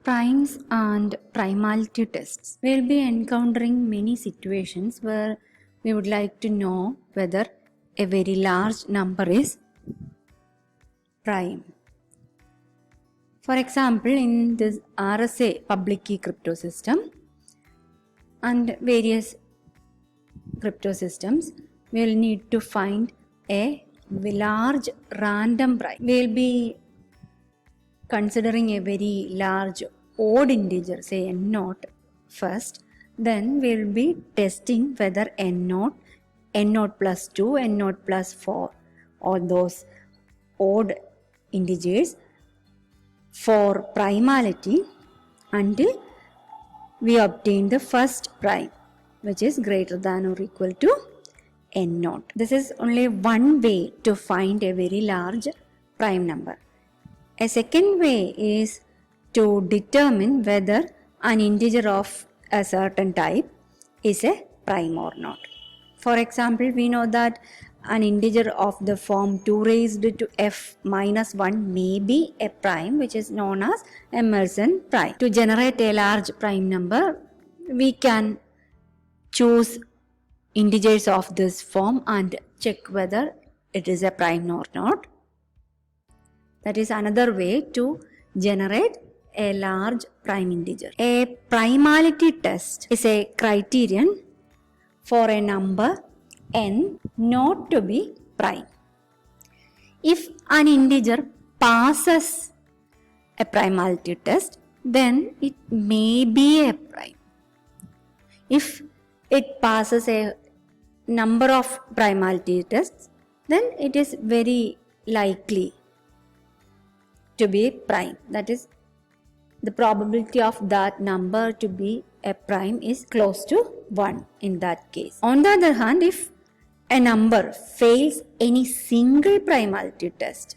Primes and primality tests. We'll be encountering many situations where we would like to know whether a very large number is prime. For example, in this RSA public key crypto system and various crypto systems, we'll need to find a large random prime. We'll be considering a very large odd integer, say n0 first, then we'll be testing whether n0 plus 2, n0 plus 4, all those odd integers for primality until we obtain the first prime, which is greater than or equal to n0. This is only one way to find a very large prime number. A second way is to determine whether an integer of a certain type is a prime or not. For example, we know that an integer of the form 2 raised to f minus 1 may be a prime, which is known as a Mersenne prime. To generate a large prime number, we can choose integers of this form and check whether it is a prime or not. That is another way to generate a large prime integer. A primality test is a criterion for a number n not to be prime. If an integer passes a primality test, then it may be a prime. If it passes a number of primality tests, then it is very likely to be prime. That is, the probability of that number to be a prime is close to 1 in that case. On the other hand, if a number fails any single primality test,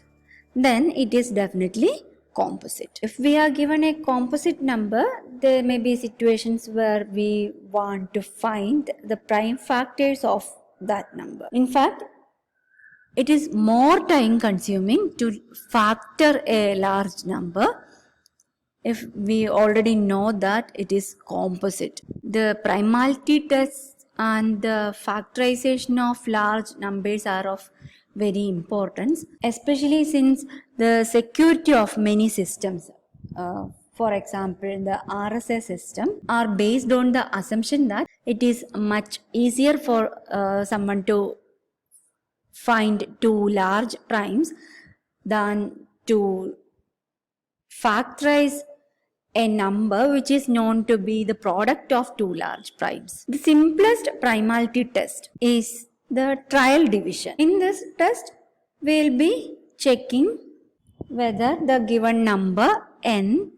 then it is definitely composite. If we are given a composite number, there may be situations where we want to find the prime factors of that number. In fact, it is more time consuming to factor a large number if we already know that it is composite. The primality tests and the factorization of large numbers are of very importance, especially since the security of many systems, for example, the RSA system, are based on the assumption that it is much easier for someone to find two large primes than to factorize a number which is known to be the product of two large primes. The simplest primality test is the trial division. In this test, we will be checking whether the given number n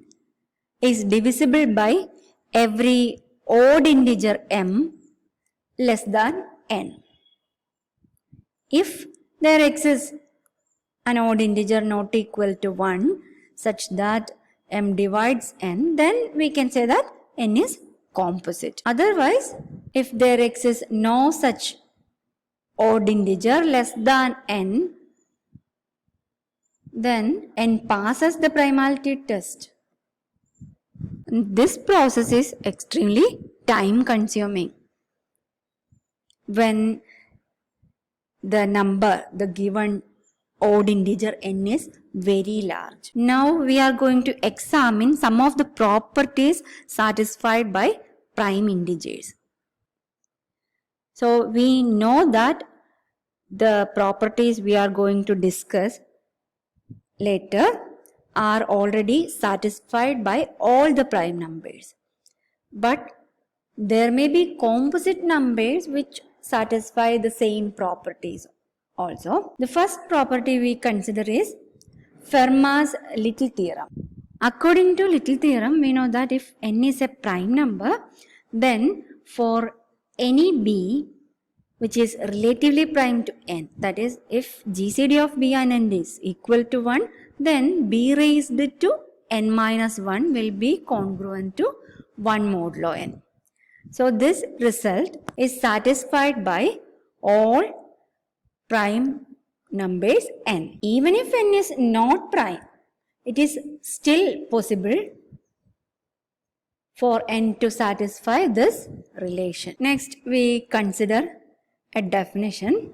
is divisible by every odd integer m less than n. If there exists an odd integer not equal to 1 such that m divides n, then we can say that n is composite. Otherwise, if there exists no such odd integer less than n, then n passes the primality test. This process is extremely time consuming when the number, the given odd integer n is very large. Now we are going to examine some of the properties satisfied by prime integers. So we know that the properties we are going to discuss later are already satisfied by all the prime numbers. But there may be composite numbers which satisfy the same properties also. The first property we consider is Fermat's little theorem. According to little theorem, we know that if n is a prime number, then for any b which is relatively prime to n, that is, if GCD of b and n is equal to 1, then b raised to n minus 1 will be congruent to 1 modulo n. So this result is satisfied by all prime numbers n. Even if n is not prime, it is still possible for n to satisfy this relation. Next, we consider a definition.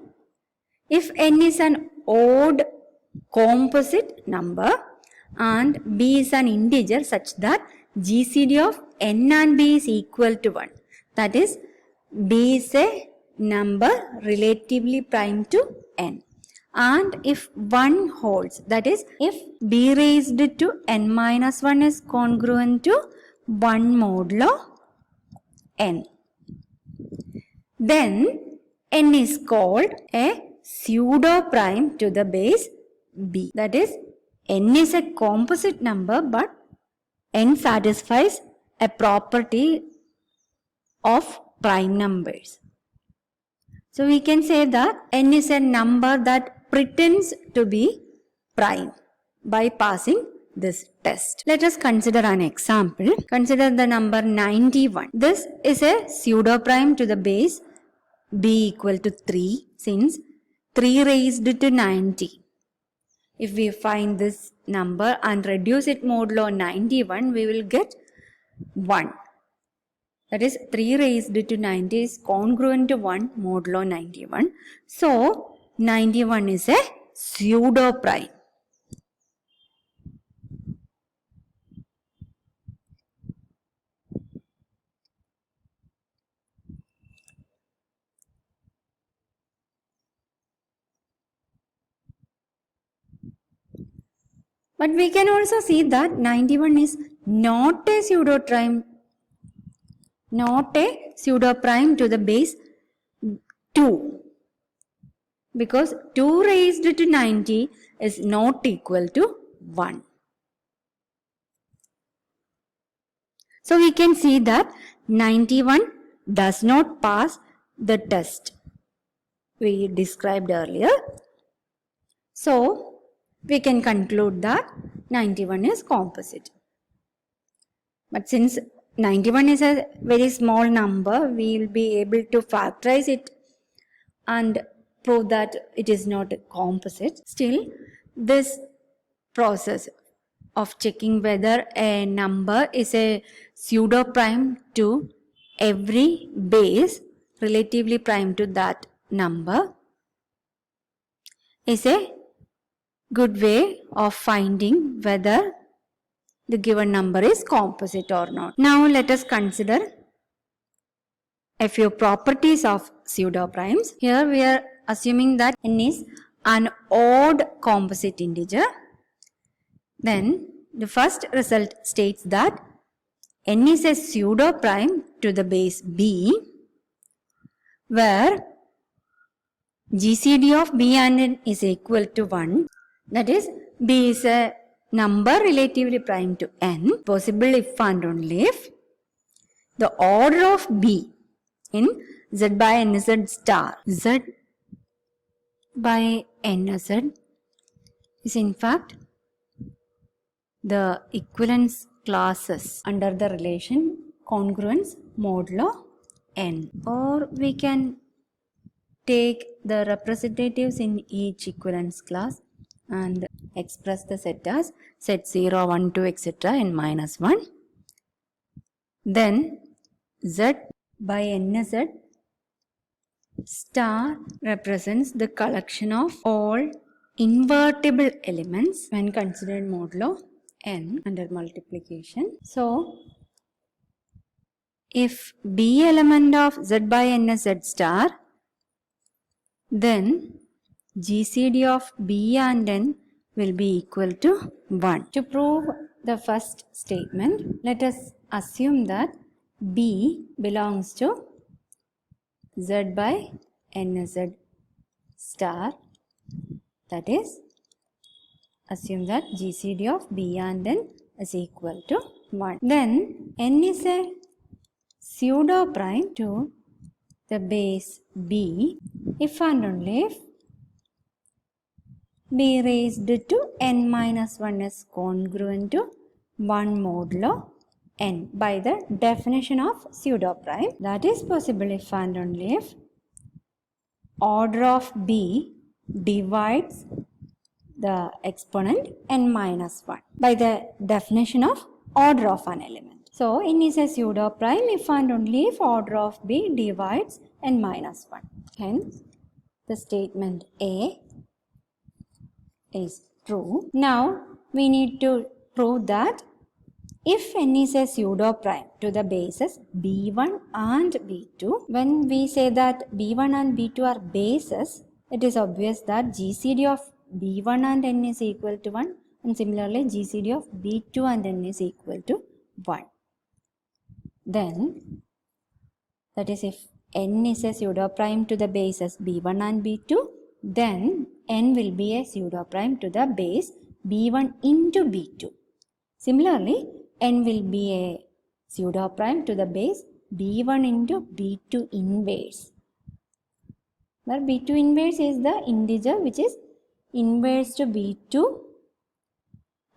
If n is an odd composite number and b is an integer such that GCD of n and b is equal to 1, that is, b is a number relatively prime to n, and if 1 holds, that is, if b raised to n minus 1 is congruent to 1 modulo n, then n is called a pseudo prime to the base b. That is, n is a composite number, but n satisfies a property of prime numbers. So we can say that n is a number that pretends to be prime by passing this test. Let us consider an example. Consider the number 91. This is a pseudo prime to the base b equal to 3, since 3 raised to 90. If we find this number and reduce it modulo 91, we will get 1. That is, 3 raised to 90 is congruent to 1 modulo 91. So, 91 is a pseudo prime. But we can also see that 91 is not a pseudo prime to the base 2, because 2 raised to 90 is not equal to 1. So we can see that 91 does not pass the test we described earlier. So we can conclude that 91 is composite. But since 91 is a very small number, we will be able to factorize it and prove that it is not composite. Still, this process of checking whether a number is a pseudo prime to every base relatively prime to that number is a good way of finding whether the given number is composite or not. Now let us consider a few properties of pseudo primes. Here we are assuming that n is an odd composite integer. Then the first result states that n is a pseudo prime to the base b, where GCD of b and n is equal to 1. That is, b is a number relatively prime to n, possible if and only if the order of b in z by nz star, z by nz is in fact the equivalence classes under the relation congruence modulo n, or we can take the representatives in each equivalence class and express the set as set 0, 1, 2, etc. in minus 1. Then z by nz star represents the collection of all invertible elements when considered modulo n under multiplication. So, if b element of z by nz star, then GCD of b and n will be equal to 1. To prove the first statement, let us assume that b belongs to z by nz star. That is, assume that GCD of b and n is equal to 1. Then n is a pseudo prime to the base b if and only if b raised to n minus 1 is congruent to 1 modulo n by the definition of pseudo prime. That is possible if and only if order of b divides the exponent n minus 1 by the definition of order of an element. So n is a pseudo prime if and only if order of b divides n minus 1. Hence, the statement A is true. Now, we need to prove that if n is a pseudo prime to the bases b1 and b2, when we say that b1 and b2 are bases, it is obvious that GCD of b1 and n is equal to 1, and similarly GCD of b2 and n is equal to 1. Then, that is, if n is a pseudo prime to the bases b1 and b2, then n will be a pseudo prime to the base b1 into b2. Similarly, n will be a pseudo prime to the base b1 into b2 inverse, where b2 inverse is the integer which is inverse to b2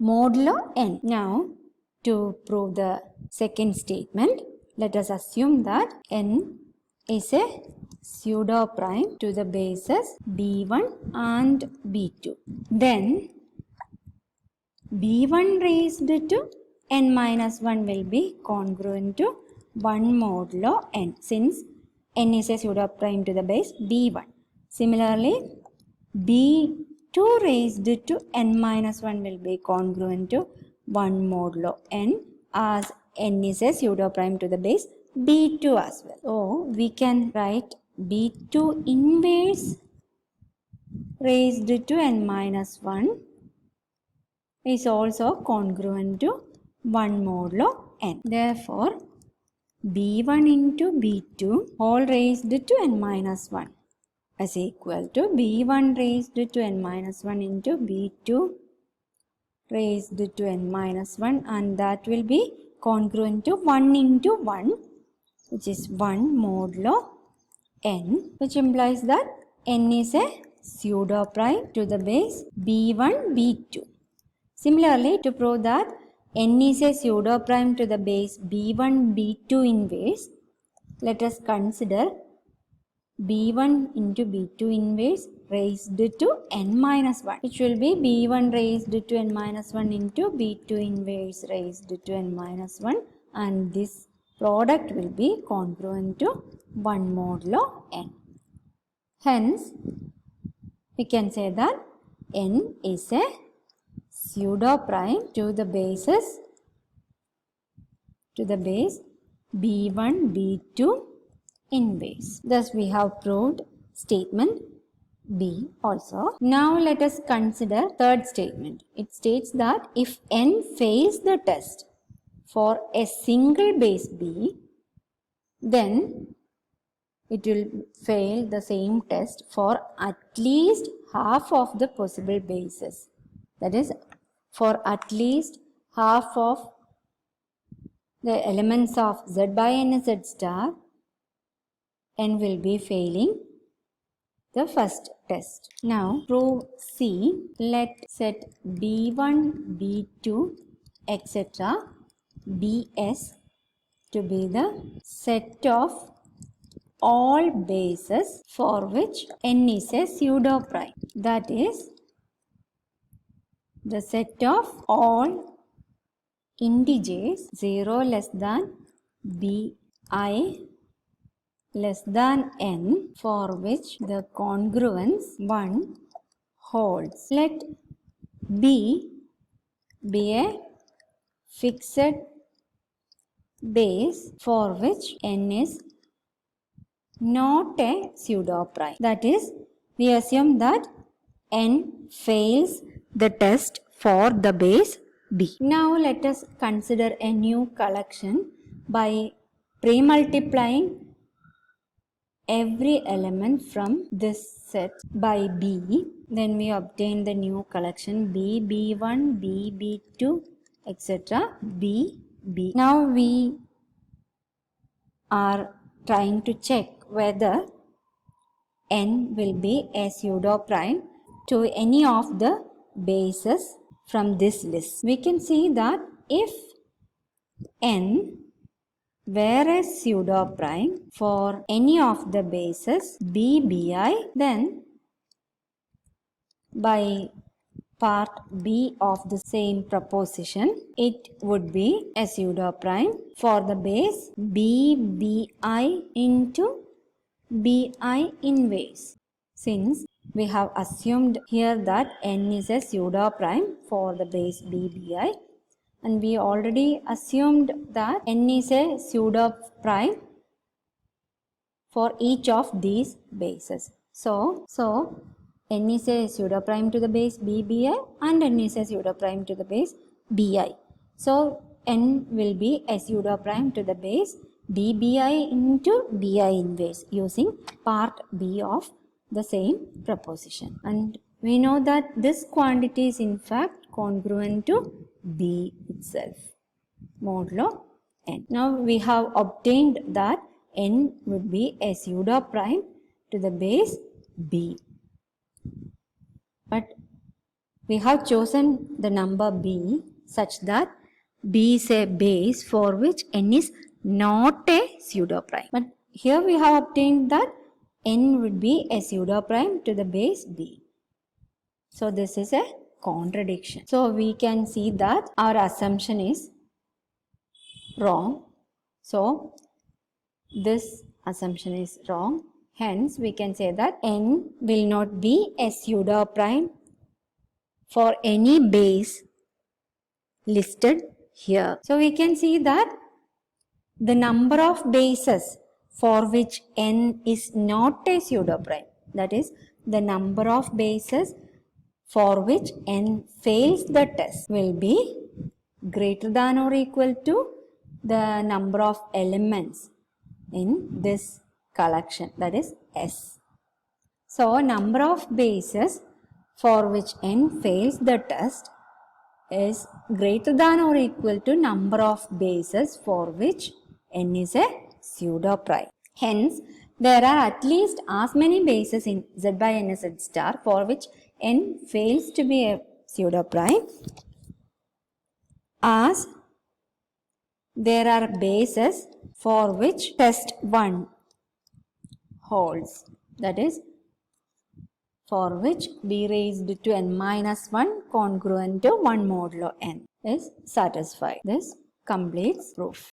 modulo n. Now, to prove the second statement, let us assume that n is a pseudo prime to the bases b1 and b2. Then b1 raised to n minus 1 will be congruent to 1 modulo n, since n is a pseudo prime to the base b1. Similarly, b2 raised to n minus 1 will be congruent to 1 modulo n, as n is a pseudo prime to the base b2 as well. So, we can write b2 inverse raised to n minus 1 is also congruent to 1 modulo n. Therefore, b1 into b2 all raised to n minus 1 is equal to b1 raised to n minus 1 into b2 raised to n minus 1, and that will be congruent to 1 into 1, which is 1 modulo n, which implies that n is a pseudo prime to the base b1 b2. Similarly, to prove that n is a pseudo prime to the base b1 b2 inverse, let us consider b1 into b2 inverse raised to n minus 1, which will be b1 raised to n minus 1 into b2 inverse raised to n minus 1, and this product will be congruent to 1 modulo n. Hence, we can say that n is a pseudo prime to the bases to the base b1 b2 inverse. Thus, we have proved statement B also. Now, let us consider third statement. It states that if n fails the test for a single base b, then it will fail the same test for at least half of the possible bases. That is, for at least half of the elements of z by n z star, n will be failing the first test. Now, prove C. Let set b1, b2, etc. bs to be the set of all bases for which n is a pseudo prime. That is, the set of all integers 0 less than bi less than n for which the congruence 1 holds. Let b be a fixed base for which n is not a pseudo prime. That is, we assume that n fails the test for the base b. Now, let us consider a new collection by pre-multiplying every element from this set by b. Then we obtain the new collection b, b1, b, b2, etc. b, b. Now, we are trying to check whether n will be a pseudo prime to any of the bases from this list. We can see that if n were a pseudo prime for any of the bases b, bi, then by part B of the same proposition, it would be a pseudo prime for the base BBI into BI inverse. Since we have assumed here that n is a pseudo prime for the base BBI, and we already assumed that n is a pseudo prime for each of these bases. So n is a pseudo prime to the base BBI and n is a pseudo prime to the base BI. So n will be a pseudo prime to the base BBI into BI inverse using part B of the same proposition. And we know that this quantity is in fact congruent to B itself, modulo n. Now we have obtained that n would be a pseudo prime to the base B. But we have chosen the number B such that B is a base for which n is not a pseudo prime. But here we have obtained that n would be a pseudo prime to the base B. So this is a contradiction. So we can see that our assumption is wrong. So this assumption is wrong. Hence, we can say that n will not be a pseudo prime for any base listed here. So we can see that the number of bases for which n is not a pseudo prime, that is, the number of bases for which n fails the test, will be greater than or equal to the number of elements in this collection, that is S. So number of bases for which n fails the test is greater than or equal to number of bases for which n is a pseudo prime. Hence, there are at least as many bases in Z by n Z star for which n fails to be a pseudo prime as there are bases for which test 1 holds, that is, for which b raised to n minus 1 congruent to 1 modulo n is satisfied. This completes proof.